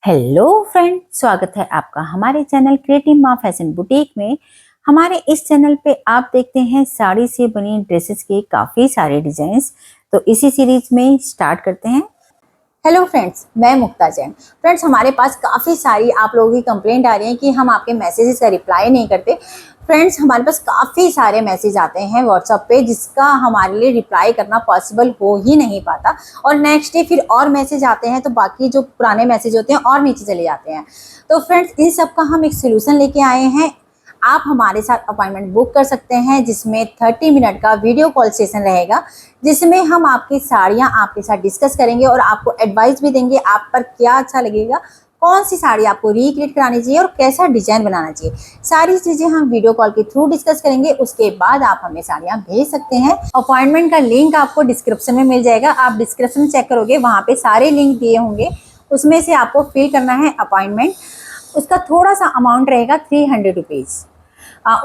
Hello friend, स्वागत है आपका हमारे चैनल क्रिएटिव माँ फैशन बुटीक में। हमारे इस चैनल पे आप देखते हैं साड़ी से बनी ड्रेसेस के काफ़ी सारे डिजाइन्स। तो इसी सीरीज में स्टार्ट करते हैं। हेलो फ्रेंड्स, मैं मुक्ता जैन। फ्रेंड्स, हमारे पास काफ़ी सारी आप लोगों की कंप्लेंट आ रही है कि हम आपके मैसेजेस का रिप्लाई नहीं करते। फ्रेंड्स, हमारे पास काफ़ी सारे मैसेज आते हैं व्हाट्सएप पे जिसका हमारे लिए रिप्लाई करना पॉसिबल हो ही नहीं पाता, और नेक्स्ट डे फिर और मैसेज आते हैं तो बाकी जो पुराने मैसेज होते हैं और नीचे चले जाते हैं। तो फ्रेंड्स, इन सब का हम एक सोल्यूशन लेके आए हैं। आप हमारे साथ अपॉइंटमेंट बुक कर सकते हैं जिसमें 30 मिनट का वीडियो कॉल सेशन रहेगा, जिसमें हम आपकी साड़ियाँ आपके साथ डिस्कस करेंगे और आपको एडवाइस भी देंगे आप पर क्या अच्छा लगेगा, कौन सी साड़ी आपको रिक्रिएट करानी चाहिए और कैसा डिजाइन बनाना चाहिए। सारी चीज़ें हम वीडियो कॉल के थ्रू डिस्कस करेंगे। उसके बाद आप हमें साड़ियाँ भेज सकते हैं। अपॉइंटमेंट का लिंक आपको डिस्क्रिप्शन में मिल जाएगा। आप डिस्क्रिप्शन चेक करोगे, वहाँ पे सारे लिंक दिए होंगे, उसमें से आपको फिल करना है अपॉइंटमेंट। उसका थोड़ा सा अमाउंट रहेगा 300 रुपीज़।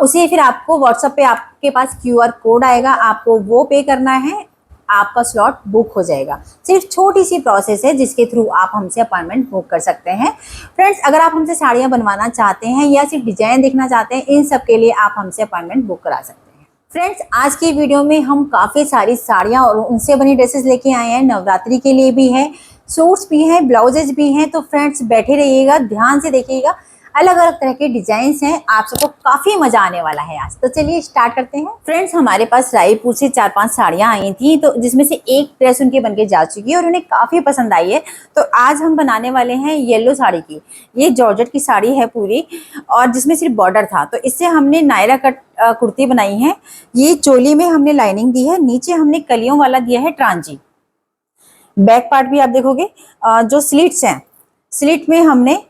उसे फिर आपको व्हाट्सएप पे आपके पास QR कोड आएगा, आपको वो पे करना है, आपका स्लॉट बुक हो जाएगा। सिर्फ छोटी सी प्रोसेस है जिसके थ्रू आप हमसे अपॉइंटमेंट बुक कर सकते हैं। फ्रेंड्स, अगर आप हमसे साड़ियाँ बनवाना चाहते हैं या सिर्फ डिजाइन देखना चाहते हैं, इन सब के लिए आप हमसे अपॉइंटमेंट बुक करा सकते हैं। फ्रेंड्स, आज की वीडियो में हम काफ़ी सारी साड़ियाँ और उनसे बनी ड्रेसेस लेके आए हैं। नवरात्रि के लिए भी है, सूट्स भी हैं, ब्लाउजेज भी हैं। तो फ्रेंड्स, बैठे रहिएगा, ध्यान से देखिएगा। अलग अलग तरह के डिजाइन्स हैं, आप सबको काफी मजा आने वाला है आज। तो चलिए स्टार्ट करते हैं। फ्रेंड्स, हमारे पास रायपुर से 4-5 साड़ियां आई थी, तो जिसमें से एक ड्रेस उनके बनके जा चुकी है और उन्हें काफी पसंद आई है। तो आज हम बनाने वाले हैं येलो साड़ी की। ये जॉर्जेट की साड़ी है पूरी, और जिसमें सिर्फ बॉर्डर था, तो इससे हमने नायरा कट कुर्ती बनाई है। ये चोली में हमने लाइनिंग दी है, नीचे हमने कलियों वाला दिया है ट्रांजी। बैक पार्ट भी आप देखोगे, जो स्लिट्स हैं, स्लिट में हमने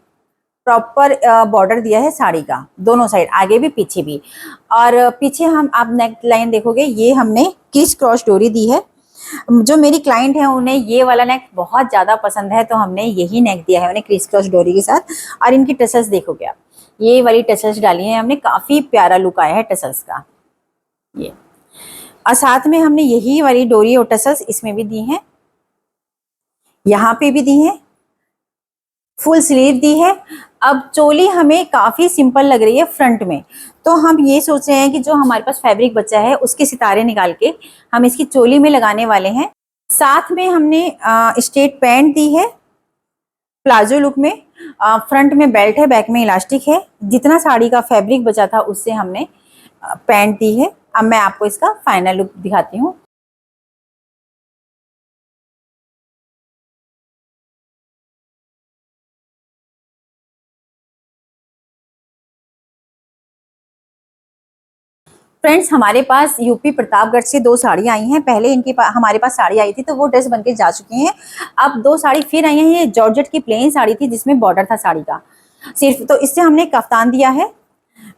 प्रॉपर बॉर्डर दिया है साड़ी का, दोनों साइड, आगे भी पीछे भी। और पीछे हम आप नेक लाइन देखोगे, ये हमने क्रिस क्रॉस डोरी दी है। जो मेरी क्लाइंट है उन्हें ये वाला नेक बहुत ज़्यादा पसंद है, तो हमने यही नेक दिया है उन्हें क्रिस क्रॉस डोरी के साथ। और इनकी टसल्स देखोगे आप, ये वाली टसल्स डाली है हमने, काफ़ी प्यारा लुक आया है टसल्स का ये। और साथ में हमने यही वाली डोरी और टसल्स इसमें भी दी हैं, यहाँ पे भी दी है, फुल स्लीव दी है। अब चोली हमें काफ़ी सिंपल लग रही है फ्रंट में, तो हम ये सोच रहे हैं कि जो हमारे पास फैब्रिक बचा है उसके सितारे निकाल के हम इसकी चोली में लगाने वाले हैं। साथ में हमने स्ट्रेट पैंट दी है प्लाजो लुक में। फ्रंट में बेल्ट है, बैक में इलास्टिक है। जितना साड़ी का फैब्रिक बचा था उससे हमने पैंट दी है। अब मैं आपको इसका फाइनल लुक दिखाती हूँ। फ्रेंड्स, हमारे पास यूपी प्रतापगढ़ से 2 साड़ियाँ आई हैं। पहले हमारे पास साड़ी आई थी तो वो ड्रेस बनके जा चुकी हैं। अब 2 साड़ी फिर आई हैं। ये जॉर्जेट की प्लेन साड़ी थी जिसमें बॉर्डर था साड़ी का सिर्फ, तो इससे हमने कफ्तान दिया है।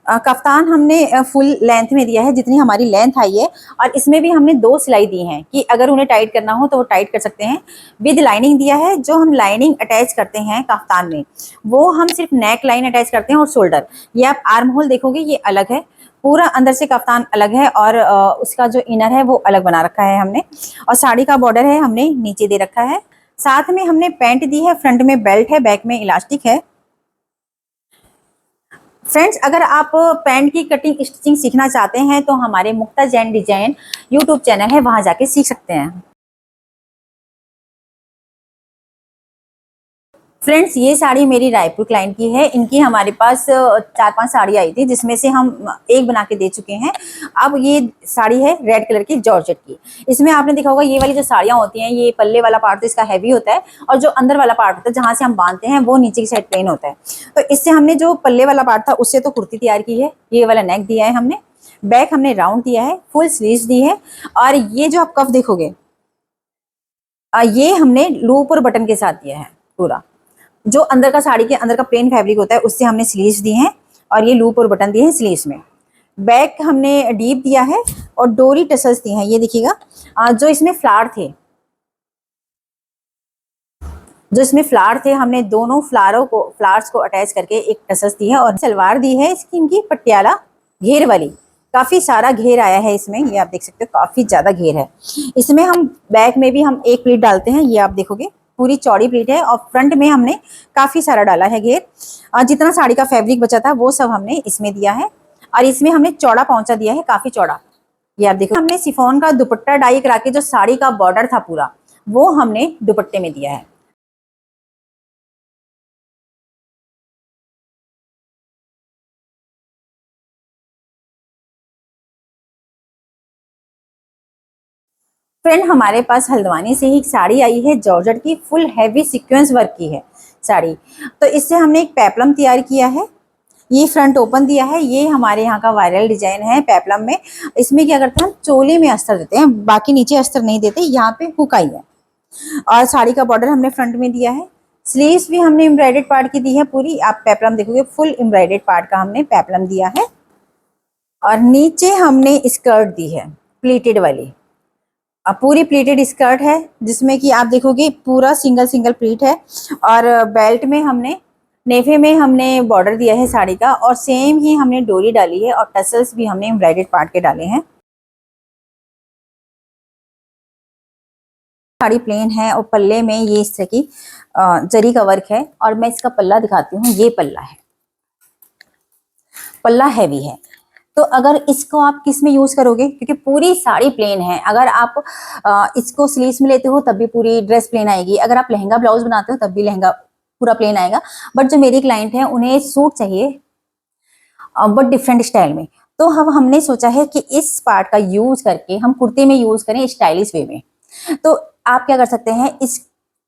कफ्तान हमने फुल लेंथ में दिया है जितनी हमारी लेंथ आई है, और इसमें भी हमने 2 सिलाई दी हैं कि अगर उन्हें टाइट करना हो तो वो टाइट कर सकते हैं। विद लाइनिंग दिया है। जो हम लाइनिंग अटैच करते हैं कफ्तान में, वो हम सिर्फ नेक लाइन अटैच करते हैं और शोल्डर। ये आप आर्म होल देखोगे, ये अलग है, पूरा अंदर से कफ्तान अलग है, और उसका जो इनर है वो अलग बना रखा है हमने। और साड़ी का बॉर्डर है हमने नीचे दे रखा है। साथ में हमने पैंट दी है, फ्रंट में बेल्ट है, बैक में इलास्टिक है। फ्रेंड्स, अगर आप पैंट की कटिंग स्टिचिंग सीखना चाहते हैं तो हमारे मुक्ता जैन डिजाइन यूट्यूब चैनल है, वहां जाके सीख सकते हैं। फ्रेंड्स, ये साड़ी मेरी रायपुर क्लाइंट की है। इनकी हमारे पास 4-5 साड़ी आई थी जिसमें से हम एक बना के दे चुके हैं। अब ये साड़ी है रेड कलर की जॉर्जेट की। इसमें आपने देखा होगा, ये वाली जो साड़ियाँ होती हैं, ये पल्ले वाला पार्ट तो इसका हैवी होता है, और जो अंदर वाला पार्ट होता है जहाँ से हम बांधते हैं वो नीचे की साइड प्लेन होता है। तो इससे हमने जो पल्ले वाला पार्ट था उससे तो कुर्ती तैयार की है। ये वाला नेक दिया है हमने, बैक हमने राउंड दिया है, फुल स्लीव्स दी है। और ये जो आप कफ देखोगे, ये हमने लूप और बटन के साथ दिया है पूरा। जो अंदर का साड़ी के अंदर का प्लेन फैब्रिक होता है उससे हमने स्लीव्स दी हैं, और ये लूप और बटन दिए हैं स्लीव्स में। बैक हमने डीप दिया है और डोरी टसल्स दी हैं। ये देखिएगा, जो इसमें फ्लावर थे हमने दोनों फ्लावर्स को अटैच करके एक टसल्स दी है। और सलवार दी है इसकी, इनकी पटियाला घेर वाली, काफी सारा घेर आया है इसमें, ये आप देख सकते हो, काफी ज्यादा घेर है इसमें। हम बैक में भी हम एक प्लीट डालते हैं, ये आप देखोगे पूरी चौड़ी प्लीट है और फ्रंट में हमने काफी सारा डाला है घेर। और जितना साड़ी का फैब्रिक बचा था वो सब हमने इसमें दिया है और इसमें हमने चौड़ा पहुंचा दिया है, काफी चौड़ा। ये आप देखो, हमने शिफॉन का दुपट्टा डाई करा के जो साड़ी का बॉर्डर था पूरा वो हमने दुपट्टे में दिया है। फ्रेंड हमारे पास हल्द्वानी से ही एक साड़ी आई है जॉर्जेट की, फुल हैवी सीक्वेंस वर्क की है साड़ी। तो इससे हमने एक पेप्लम तैयार किया है। ये फ्रंट ओपन दिया है, ये हमारे यहाँ का वायरल डिजाइन है पेप्लम में। इसमें क्या करते हैं, हम चोले में अस्तर देते हैं, बाकी नीचे अस्तर नहीं देते, यहाँ पे हुक आई है। और साड़ी का बॉर्डर हमने फ्रंट में दिया है। स्लीव्स भी हमने एम्ब्रॉयडेड पार्ट की दी है पूरी। आप पेप्लम देखोगे फुल एम्ब्रॉयडेड पार्ट का हमने पेप्लम दिया है। और नीचे हमने स्कर्ट दी है प्लीटेड वाली। अब पूरी प्लीटेड स्कर्ट है जिसमें कि आप देखोगे पूरा सिंगल सिंगल प्लीट है। और बेल्ट में हमने नेफे में हमने बॉर्डर दिया है साड़ी का और सेम ही हमने डोरी डाली है और टसल्स भी हमने एम्ब्रॉयडेड पार्ट के डाले हैं। साड़ी प्लेन है और पल्ले में ये इस तरह की जरी का वर्क है। और मैं इसका पल्ला दिखाती हूँ, ये पल्ला है, पल्ला हैवी है। तो अगर इसको आप किस में यूज करोगे, क्योंकि पूरी साड़ी प्लेन है, अगर आप इसको स्लीव्स में लेते हो तब भी पूरी ड्रेस प्लेन आएगी, अगर आप लहंगा ब्लाउज बनाते हो तब भी लहंगा पूरा प्लेन आएगा। बट जो मेरी क्लाइंट है उन्हें सूट चाहिए बट डिफरेंट स्टाइल में। तो हमने सोचा है कि इस पार्ट का यूज करके हम कुर्ते में यूज करें स्टाइलिश वे में। तो आप क्या कर सकते हैं, इस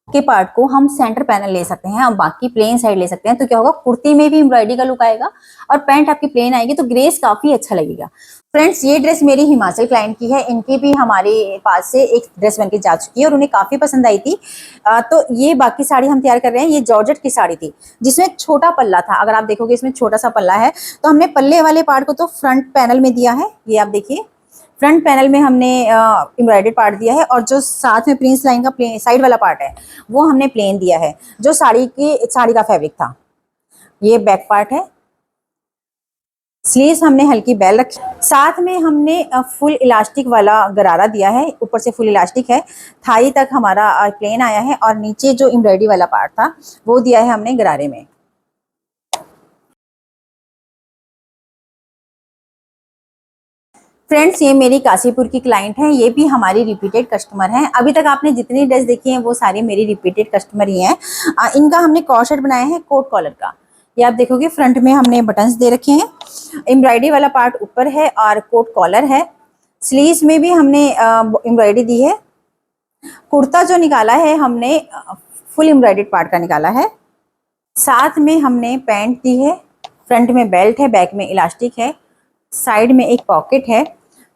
के पार्ट को हम सेंटर पैनल ले सकते हैं और बाकी प्लेन साइड ले सकते हैं। तो क्या होगा, कुर्ती में भी एम्ब्रॉयडरी का लुक आएगा और पैंट आपकी प्लेन आएगी तो ग्रेस काफी अच्छा लगेगा। फ्रेंड्स ये ड्रेस मेरी हिमाचल क्लाइंट की है, इनकी भी हमारे पास से एक ड्रेस बनके जा चुकी है और उन्हें काफी पसंद आई थी। तो ये बाकी साड़ी हम तैयार कर रहे हैं। ये जॉर्जेट की साड़ी थी जिसमें छोटा पल्ला था, अगर आप देखोगे इसमें छोटा सा पल्ला है। तो हमने पल्ले वाले पार्ट को तो फ्रंट पैनल में दिया है, ये आप देखिए फ्रंट पैनल में हमने एम्ब्रॉयडर्ड पार्ट दिया है और जो साथ में प्रिंस लाइन का प्लेन साइड वाला पार्ट है वो हमने प्लेन दिया है, जो साड़ी का फैब्रिक था। ये बैक पार्ट है। स्लीव्स हमने हल्की बेल रखी, साथ में हमने फुल इलास्टिक वाला गरारा दिया है, ऊपर से फुल इलास्टिक है, थाई तक हमारा प्लेन आया है और नीचे जो एम्ब्रॉयडरी वाला पार्ट था वो दिया है हमने गरारे में। फ्रेंड्स ये मेरी काशीपुर की क्लाइंट है, ये भी हमारी रिपीटेड कस्टमर हैं। अभी तक आपने जितनी ड्रेस देखी है वो सारी मेरी रिपीटेड कस्टमर ही हैं। इनका हमने कॉट सेट बनाया है कोट कॉलर का। ये आप देखोगे फ्रंट में हमने बटन्स दे रखे हैं, एम्ब्रॉयडरी वाला पार्ट ऊपर है और कोट कॉलर है। स्लीव्स में भी हमने एम्ब्रॉयडरी दी है। कुर्ता जो निकाला है हमने फुल एम्ब्रॉयडर्ड पार्ट का निकाला है। साथ में हमने पैंट दी है, फ्रंट में बेल्ट है, बैक में इलास्टिक है, साइड में एक पॉकेट है।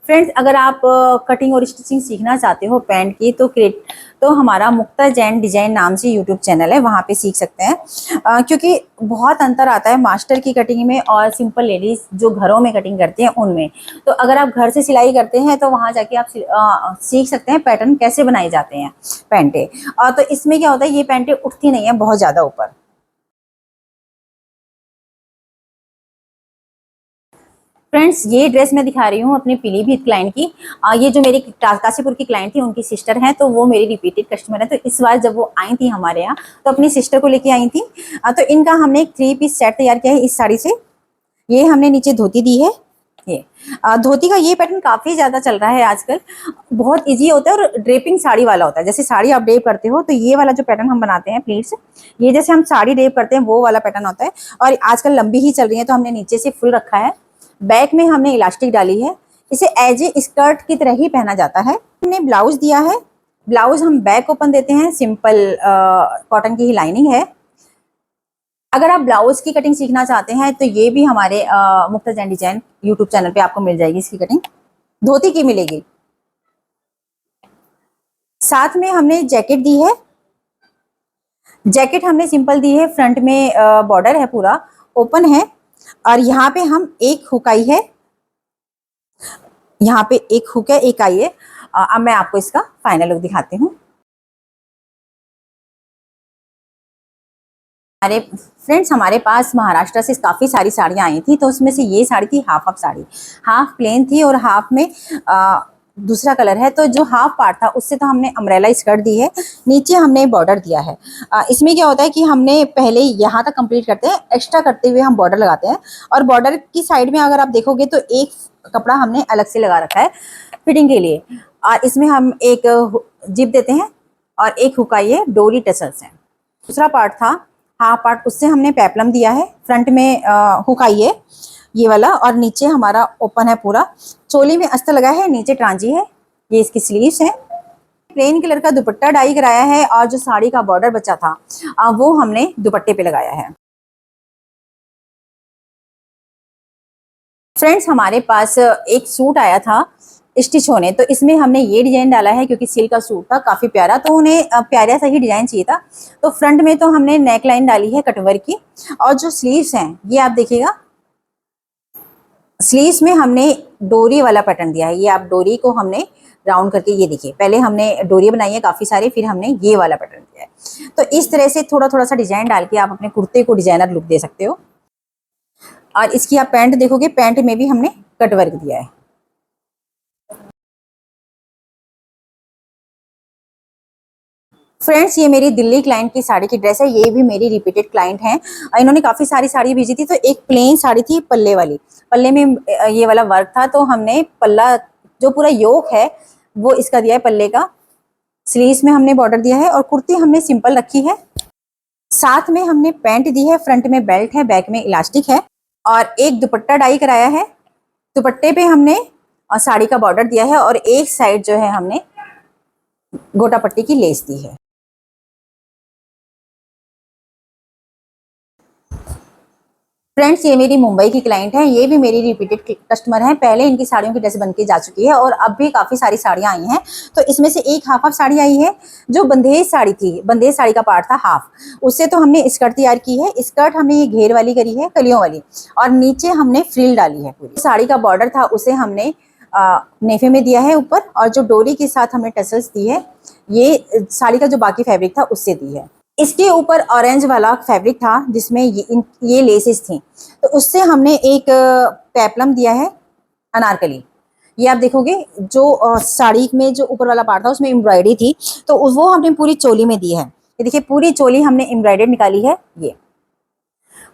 फ्रेंड्स अगर आप कटिंग और स्टिचिंग सीखना चाहते हो पैंट की तो हमारा मुक्ता जैन डिजाइन नाम से यूट्यूब चैनल है, वहाँ पे सीख सकते हैं। क्योंकि बहुत अंतर आता है मास्टर की कटिंग में और सिंपल लेडीज जो घरों में कटिंग करती हैं उनमें। तो अगर आप घर से सिलाई करते हैं तो वहाँ जाके आप सीख सकते हैं पैटर्न कैसे बनाए जाते हैं पैंटें। तो इसमें क्या होता है, ये पैंटें उठती नहीं है बहुत ज़्यादा ऊपर। फ्रेंड्स ये ड्रेस मैं दिखा रही हूँ अपनी पीलीभीत क्लाइंट की। ये जो मेरी काशीपुर की क्लाइंट थी उनकी सिस्टर हैं, तो वो मेरी रिपीटेड कस्टमर है। तो इस बार जब वो आई थी हमारे यहाँ तो अपनी सिस्टर को लेके आई थी। तो इनका हमने एक 3 पीस सेट तैयार किया है इस साड़ी से। ये हमने नीचे धोती दी है। ये धोती का ये पैटर्न काफी ज्यादा चल रहा है आजकल, बहुत इजी होता है और ड्रेपिंग साड़ी वाला होता है। जैसे साड़ी आप ड्रेप करते हो तो ये वाला जो पैटर्न हम बनाते हैं प्लीट्स, ये जैसे हम साड़ी ड्रेप करते हैं वो वाला पैटर्न होता है। और आजकल लंबी ही चल रही है तो हमने नीचे से फुल रखा है, बैक में हमने इलास्टिक डाली है। इसे एज ए स्कर्ट की तरह ही पहना जाता है। हमने ब्लाउज दिया है, ब्लाउज हम बैक ओपन देते हैं, सिंपल कॉटन की ही लाइनिंग है। अगर आप ब्लाउज की कटिंग सीखना चाहते हैं तो ये भी हमारे मुक्ता जैन डिजाइन यूट्यूब चैनल पे आपको मिल जाएगी, इसकी कटिंग धोती की मिलेगी। साथ में हमने जैकेट दी है, जैकेट हमने सिंपल दी है, फ्रंट में बॉर्डर है पूरा ओपन है और यहाँ पे हम एक हुक आई है, यहाँ पे एक हुक है, एक आई है। अब मैं आपको इसका फाइनल लुक दिखाती हूँ। अरे फ्रेंड्स हमारे पास महाराष्ट्र से काफ़ी सारी साड़ियाँ आई थी, तो उसमें से ये साड़ी थी हाफ साड़ी, हाफ प्लेन थी और हाफ में दूसरा कलर है। तो जो हाफ पार्ट था उससे तो हमने अम्ब्रेला स्कर्ट दी है, नीचे हमने बॉर्डर दिया है। इसमें क्या होता है कि हमने पहले यहाँ तक कंप्लीट करते हैं, एक्स्ट्रा करते हुए हम बॉर्डर लगाते हैं। और बॉर्डर की साइड में अगर आप देखोगे तो एक कपड़ा हमने अलग से लगा रखा है फिटिंग के लिए। और इसमें हम एक जिप देते हैं और एक हुक आई है, डोरी टसल्स है। दूसरा पार्ट था हाफ पार्ट, उससे हमने पेपलम दिया है, फ्रंट में हुक आई है ये वाला, और नीचे हमारा ओपन है पूरा। चोली में अस्तर लगा है, नीचे ट्रांजी है, ये इसकी स्लीव्स है। प्लेन कलर का दुपट्टा डाई कराया है और जो साड़ी का बॉर्डर बचा था वो हमने दुपट्टे पे लगाया है। फ्रेंड्स, हमारे पास एक सूट आया था स्टिच होने, तो इसमें हमने ये डिजाइन डाला है क्योंकि सिल्क का सूट था काफी प्यारा, तो उन्हें प्यारा सा ही डिजाइन चाहिए था। तो फ्रंट में तो हमने नेक लाइन डाली है कटवर्क की, और जो स्लीव्स हैं ये आप देखिएगा, स्लीव्स में हमने डोरी वाला पैटर्न दिया है। ये आप डोरी को हमने राउंड करके, ये देखिए पहले हमने डोरी बनाई है काफी सारी, फिर हमने ये वाला पैटर्न दिया है। तो इस तरह से थोड़ा थोड़ा सा डिजाइन डाल के आप अपने कुर्ते को डिजाइनर लुक दे सकते हो। और इसकी आप पैंट देखोगे, पैंट में भी हमने कटवर्क दिया है। फ्रेंड्स, ये मेरी दिल्ली क्लाइंट की साड़ी की ड्रेस है, ये भी मेरी रिपीटेड क्लाइंट हैं। इन्होंने काफ़ी सारी साड़ी भेजी थी, तो एक प्लेन साड़ी थी पल्ले वाली, पल्ले में ये वाला वर्क था, तो हमने पल्ला जो पूरा योक है वो इसका दिया है पल्ले का। स्लीव्स में हमने बॉर्डर दिया है और कुर्ती हमने सिंपल रखी है। साथ में हमने पैंट दी है, फ्रंट में बेल्ट है, बैक में इलास्टिक है, और एक दुपट्टा डाई कराया है। दुपट्टे पे हमने साड़ी का बॉर्डर दिया है और एक साइड जो है हमने गोटा पट्टी की लेस दी है। फ्रेंड्स, ये मेरी मुंबई की क्लाइंट है, ये भी मेरी रिपीटेड कस्टमर है। पहले इनकी साड़ियों की ड्रेस बनके जा चुकी है और अब भी काफ़ी सारी साड़ियाँ आई हैं। तो इसमें से एक हाफ साड़ी आई है जो बंदेज साड़ी थी, बंदेज साड़ी का पार्ट था हाफ, उससे तो हमने स्कर्ट तैयार की है। स्कर्ट हमने ये घेर वाली करी है, कलियों वाली, और नीचे हमने फ्रिल डाली है। पूरी साड़ी का बॉर्डर था उसे हमने नेफे में दिया है ऊपर, और जो डोरी के साथ हमने टसल्स दी है, ये साड़ी का जो बाकी फैब्रिक था उससे दी है। इसके ऊपर ऑरेंज वाला फैब्रिक था जिसमें ये लेसेस थी, तो उससे हमने एक पेपलम दिया है अनारकली। ये आप देखोगे जो साड़ी में जो ऊपर वाला पार्ट था उसमें एम्ब्रॉयडरी थी, तो वो हमने पूरी चोली में दी है। ये देखिए पूरी चोली हमने एम्ब्रॉयडरी निकाली है। ये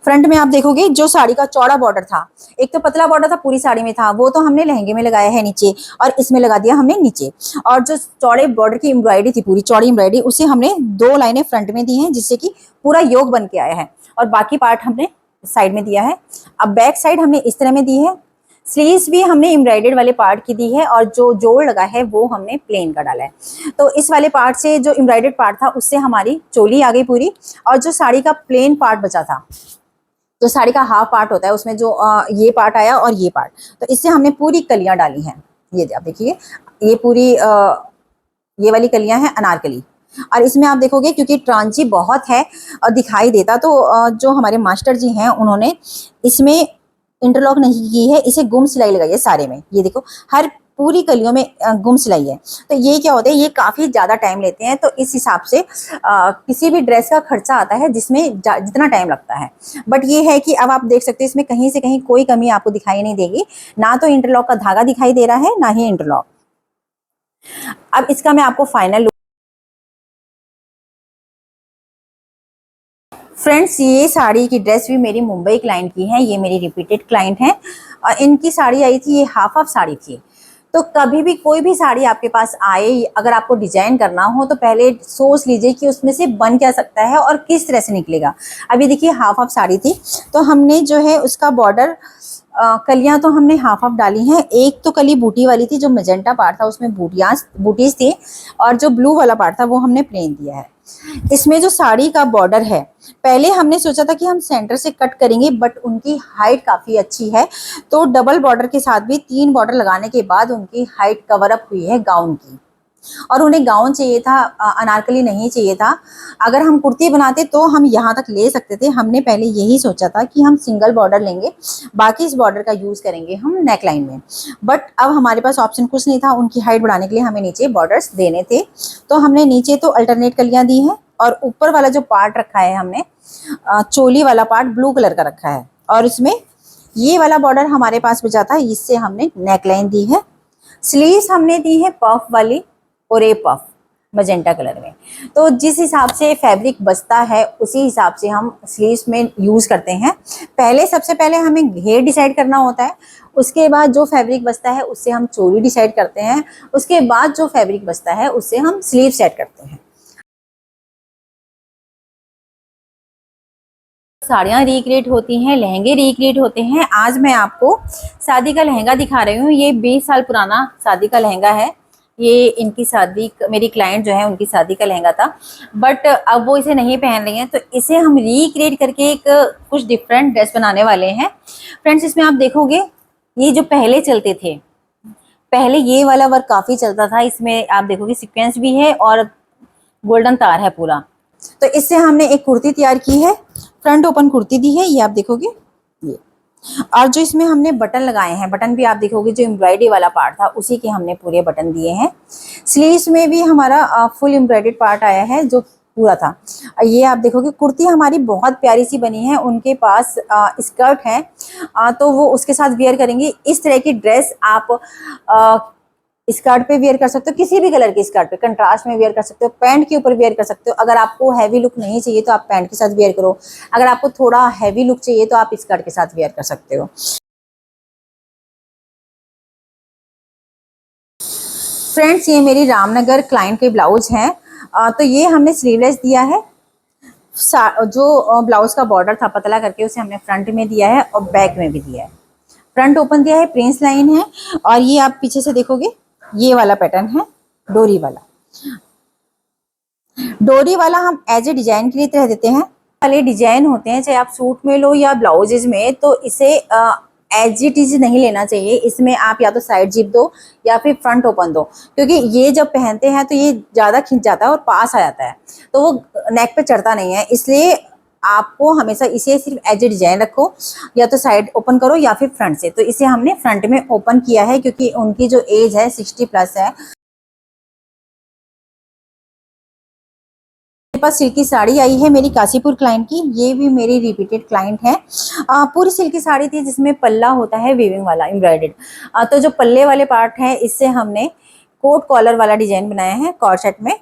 फ्रंट में आप देखोगे जो साड़ी का चौड़ा बॉर्डर था, एक तो पतला बॉर्डर था पूरी साड़ी में था, वो तो हमने लहंगे में लगाया है नीचे, और इसमें लगा दिया हमने नीचे। और जो चौड़े बॉर्डर की एम्ब्रॉयडरी थी, पूरी चौड़ी एम्ब्रॉयडरी, उसे हमने 2 लाइनें फ्रंट में दी हैं जिससे कि पूरा योग बन के आया है, और बाकी पार्ट हमने साइड में दिया है। अब बैक साइड हमने इस तरह में दी है। स्लीव्स भी हमने एम्ब्रॉयडर्ड वाले पार्ट की दी है, और जो जोड़ लगा है वो हमने प्लेन का डाला है। तो इस वाले पार्ट से जो एम्ब्रॉयडर्ड पार्ट था उससे हमारी चोली आ गई पूरी, और जो साड़ी का प्लेन पार्ट बचा था, जो साड़ी का हाफ पार्ट होता है उसमें जो ये पार्ट आया और ये पार्ट, तो इससे हमने पूरी कलियां डाली हैं। ये आप देखिए, ये पूरी ये वाली कलियां हैं अनारकली। और इसमें आप देखोगे क्योंकि ट्रांची बहुत है और दिखाई देता, तो जो हमारे मास्टर जी हैं उन्होंने इसमें इंटरलॉक नहीं की है, इसे गुम सिलाई लगाई है सारे में। ये देखो हर पूरी कलियों में गुम सिलाई है। तो ये क्या होता है, ये काफ़ी ज़्यादा टाइम लेते हैं, तो इस हिसाब से किसी भी ड्रेस का खर्चा आता है जिसमें जितना टाइम लगता है। बट ये है कि अब आप देख सकते हैं इसमें कहीं से कहीं कोई कमी आपको दिखाई नहीं देगी, ना तो इंटरलॉक का धागा दिखाई दे रहा है ना ही इंटरलॉक। अब इसका मैं आपको फाइनल फ्रेंड्स, ये साड़ी की ड्रेस भी मेरी मुंबई क्लाइंट की है, ये मेरी रिपीटेड क्लाइंट है, और इनकी साड़ी आई थी, ये हाफ साड़ी थी। तो कभी भी कोई भी साड़ी आपके पास आए, अगर आपको डिजाइन करना हो तो पहले सोच लीजिए कि उसमें से बन क्या सकता है और किस तरह से निकलेगा। अभी देखिए हाफ साड़ी थी, तो हमने जो है उसका बॉर्डर कलियां तो हमने हाफ डाली हैं। एक तो कली बूटी वाली थी, जो मेजेंटा पार्ट था उसमें बूटीज थी, और जो ब्लू वाला पार्ट था वो हमने प्लेन दिया है। इसमें जो साड़ी का बॉर्डर है, पहले हमने सोचा था कि हम सेंटर से कट करेंगे, बट उनकी हाइट काफ़ी अच्छी है, तो डबल बॉर्डर के साथ भी 3 बॉर्डर लगाने के बाद उनकी हाइट कवर अप हुई है गाउन की। और उन्हें गाउन चाहिए था, अनारकली नहीं चाहिए था। अगर हम कुर्ती बनाते तो हम यहाँ तक ले सकते थे। हमने पहले यही सोचा था कि हम सिंगल बॉर्डर लेंगे, बाकी इस बॉर्डर का यूज़ करेंगे हम नेक लाइन में। बट अब हमारे पास ऑप्शन कुछ नहीं था, उनकी हाइट बढ़ाने के लिए हमें नीचे बॉर्डर्स देने थे, तो हमने नीचे तो अल्टरनेट कलियाँ दी हैं, और ऊपर वाला जो पार्ट रखा है हमने चोली वाला पार्ट ब्लू कलर का रखा है, और इसमें ये वाला बॉर्डर हमारे पास बचा था, इससे हमने नेक लाइन दी है। स्लीव्स हमने दी है पफ वाली और ये पफ मजेंटा कलर में। तो जिस हिसाब से फैब्रिक बचता है उसी हिसाब से हम स्लीव्स में यूज करते हैं। सबसे पहले हमें घेर डिसाइड करना होता है, उसके बाद जो फैब्रिक बचता है उससे हम चोली डिसाइड करते हैं, उसके बाद जो फैब्रिक बचता है उससे हम स्लीव सेट करते हैं। साड़ियाँ रिक्रिएट होती हैं, लहंगे रिक्रिएट होते हैं। आज मैं आपको शादी का लहंगा दिखा रही हूँ। ये 20 साल पुराना शादी का लहंगा है। ये इनकी शादी, मेरी क्लाइंट जो है उनकी शादी का लहंगा था, बट अब वो इसे नहीं पहन रही हैं, तो इसे हम रिक्रिएट करके एक कुछ डिफरेंट ड्रेस बनाने वाले हैं। फ्रेंड्स, इसमें आप देखोगे ये जो पहले चलते थे, पहले ये वाला वर्क काफ़ी चलता था। इसमें आप देखोगे सीक्वेंस भी है और गोल्डन तार है पूरा। तो इससे हमने एक कुर्ती तैयार की है, फ्रंट ओपन कुर्ती दी है, ये आप देखोगे ये। और जो इसमें हमने बटन लगाए हैं, बटन भी आप देखोगे जो एम्ब्रॉयडरी वाला पार्ट था उसी के हमने पूरे बटन दिए हैं। स्लीव्स में भी हमारा फुल एम्ब्रॉयडर्ड पार्ट आया है जो पूरा था। ये आप देखोगे कुर्ती हमारी बहुत प्यारी सी बनी है। उनके पास स्कर्ट है, तो वो उसके साथ वेयर करेंगे। इस तरह की ड्रेस आप स्कर्ट पे वेयर कर सकते हो, किसी भी कलर की स्कर्ट पे कंट्रास्ट में वेयर कर सकते हो, पैंट के ऊपर वेयर कर सकते हो। अगर आपको हैवी लुक नहीं चाहिए तो आप पैंट के साथ वेयर करो, अगर आपको थोड़ा हैवी लुक चाहिए तो आप स्कर्ट के साथ वेयर कर सकते हो। फ्रेंड्स, ये मेरी रामनगर क्लाइंट के ब्लाउज हैं। तो ये हमने स्लीवलेस दिया है। जो ब्लाउज का बॉर्डर था पतला करके उसे हमने फ्रंट में दिया है और बैक में भी दिया है। फ्रंट ओपन दिया है, प्रिंस लाइन है। और ये आप पीछे से देखोगे ये वाला पैटर्न है डोरी वाला। डोरी वाला हम एज ए डिजाइन के लिए तरह देते हैं। वाले डिजाइन होते हैं चाहे आप सूट में लो या ब्लाउजेज में, तो इसे एज इट इज नहीं लेना चाहिए। इसमें आप या तो साइड जिप दो या फिर फ्रंट ओपन दो, क्योंकि ये जब पहनते हैं तो ये ज़्यादा खिंच जाता है और पास आ जाता है, तो वो नेक पे चढ़ता नहीं है। इसलिए आपको हमेशा इसे सिर्फ एज ए डिजाइन रखो, या तो साइड ओपन करो या फिर फ्रंट से। तो इसे हमने फ्रंट में ओपन किया है क्योंकि उनकी जो एज है 60+ है। पास सिल्की साड़ी आई है मेरी काशीपुर क्लाइंट की। ये भी मेरी रिपीटेड क्लाइंट है। पूरी सिल्की साड़ी थी जिसमें पल्ला होता है वीविंग वाला एम्ब्रॉयडर्ड। तो जो पल्ले वाले पार्ट है इससे हमने कोट कॉलर वाला डिजाइन बनाया है कॉर्ड सेट में,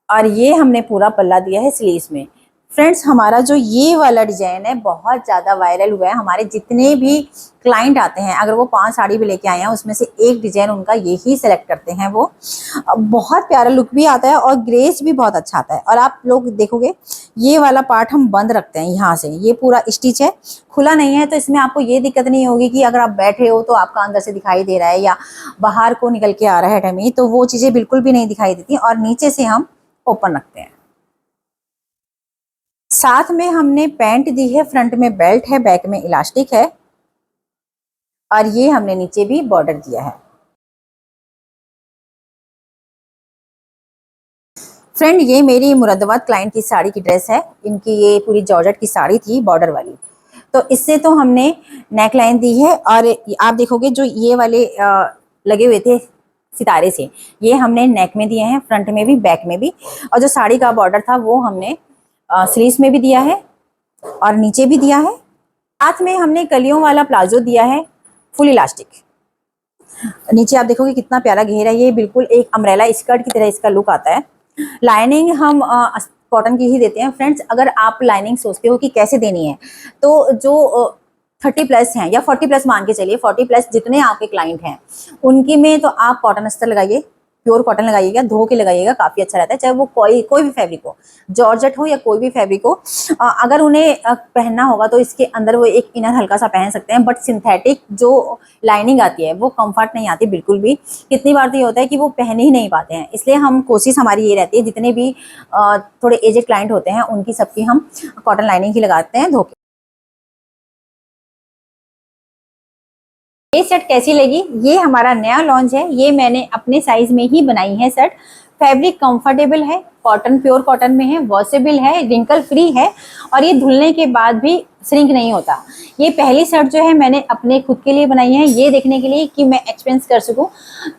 और ये हमने पूरा पल्ला दिया है स्लीव्स में। फ्रेंड्स, हमारा जो ये वाला डिजाइन है बहुत ज़्यादा वायरल हुआ है। हमारे जितने भी क्लाइंट आते हैं, अगर वो 5 साड़ी भी लेके आए हैं उसमें से एक डिजाइन उनका यही सेलेक्ट करते हैं। वो बहुत प्यारा लुक भी आता है और ग्रेस भी बहुत अच्छा आता है। और आप लोग देखोगे ये वाला पार्ट हम बंद रखते हैं यहाँ से, ये पूरा स्टिच है, खुला नहीं है। तो इसमें आपको ये दिक्कत नहीं होगी कि अगर आप बैठे हो तो आपका अंदर से दिखाई दे रहा है या बाहर को निकल के आ रहा है डमी, तो वो चीज़ें बिल्कुल भी नहीं दिखाई देती। और नीचे से हम ओपन रखते हैं। साथ में हमने पैंट दी है, फ्रंट में बेल्ट है, बैक में इलास्टिक है, और ये हमने नीचे भी बॉर्डर दिया है। फ्रेंड, ये मेरी मुरादाबाद क्लाइंट की साड़ी की ड्रेस है। इनकी ये पूरी जॉर्जेट की साड़ी थी बॉर्डर वाली। तो इससे तो हमने नेक लाइन दी है, और आप देखोगे जो ये वाले लगे हुए थे सितारे से, ये हमने नेक में दिए हैं, फ्रंट में भी बैक में भी। और जो साड़ी का बॉर्डर था वो हमने स्लीव्स में भी दिया है और नीचे भी दिया है। साथ में हमने कलियों वाला प्लाजो दिया है, फुल इलास्टिक। नीचे आप देखोगे कितना प्यारा घेर है, ये बिल्कुल एक अम्ब्रेला स्कर्ट की तरह इसका लुक आता है। लाइनिंग हम कॉटन की ही देते हैं। फ्रेंड्स, अगर आप लाइनिंग सोचते हो कि कैसे देनी है, तो जो 30+ हैं या 40+ मान के चलिए, 40+ जितने आपके क्लाइंट हैं उनकी में तो आप कॉटन अस्तर लगाइए, प्योर कॉटन लगाइएगा, धो के लगाइएगा, काफ़ी अच्छा रहता है। चाहे वो कोई भी फैब्रिक हो, जॉर्जेट हो या कोई भी फैब्रिक हो। अगर उन्हें पहनना होगा तो इसके अंदर वो एक इनर हल्का सा पहन सकते हैं, बट सिंथेटिक जो लाइनिंग आती है वो कंफर्ट नहीं आती बिल्कुल भी। कितनी बार तो ये होता है कि वो पहन ही नहीं पाते हैं। इसलिए हम कोशिश हमारी ये रहती है, जितने भी थोड़े एजेड क्लाइंट होते हैं उनकी सबकी हम कॉटन लाइनिंग ही लगाते हैं धो के। ये शर्ट कैसी लगी? ये हमारा नया लॉन्च है, ये मैंने अपने साइज में ही बनाई है शर्ट। फैब्रिक कंफर्टेबल है, कॉटन प्योर कॉटन में है, वॉशेबल है, रिंकल फ्री है, और ये धुलने के बाद भी श्रिंक नहीं होता। ये पहली शर्ट जो है मैंने अपने खुद के लिए बनाई है, ये देखने के लिए कि मैं एक्सपीरियंस कर सकूं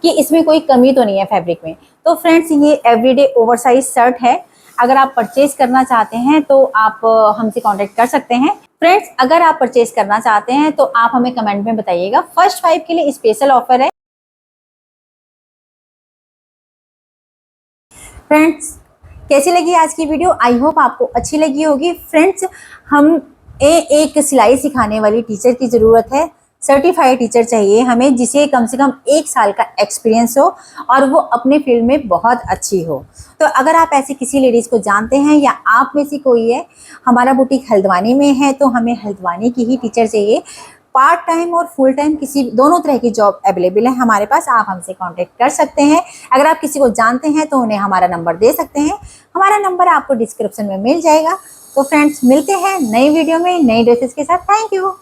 कि इसमें कोई कमी तो नहीं है फैब्रिक में। तो फ्रेंड्स, ये एवरीडे ओवरसाइज शर्ट है। अगर आप परचेज करना चाहते हैं तो आप हमसे कांटेक्ट कर सकते हैं। फ्रेंड्स, अगर आप परचेज करना चाहते हैं तो आप हमें कमेंट में बताइएगा। फर्स्ट 5 के लिए स्पेशल ऑफर है। फ्रेंड्स, कैसी लगी आज की वीडियो? आई होप आपको अच्छी लगी होगी। फ्रेंड्स, हम एक सिलाई सिखाने वाली टीचर की ज़रूरत है। सर्टिफाइड टीचर चाहिए हमें, जिसे कम से कम 1 साल का एक्सपीरियंस हो और वो अपने फील्ड में बहुत अच्छी हो। तो अगर आप ऐसी किसी लेडीज़ को जानते हैं या आप में से कोई है, हमारा बुटीक हल्द्वानी में है, तो हमें हल्द्वानी की ही टीचर चाहिए। पार्ट टाइम और फुल टाइम किसी दोनों तरह की जॉब अवेलेबल है हमारे पास। आप हमसे कांटेक्ट कर सकते हैं। अगर आप किसी को जानते हैं तो उन्हें हमारा नंबर दे सकते हैं। हमारा नंबर आपको डिस्क्रिप्शन में मिल जाएगा। तो फ्रेंड्स, मिलते हैं नई वीडियो में नई ड्रेसेस के साथ। Thank you.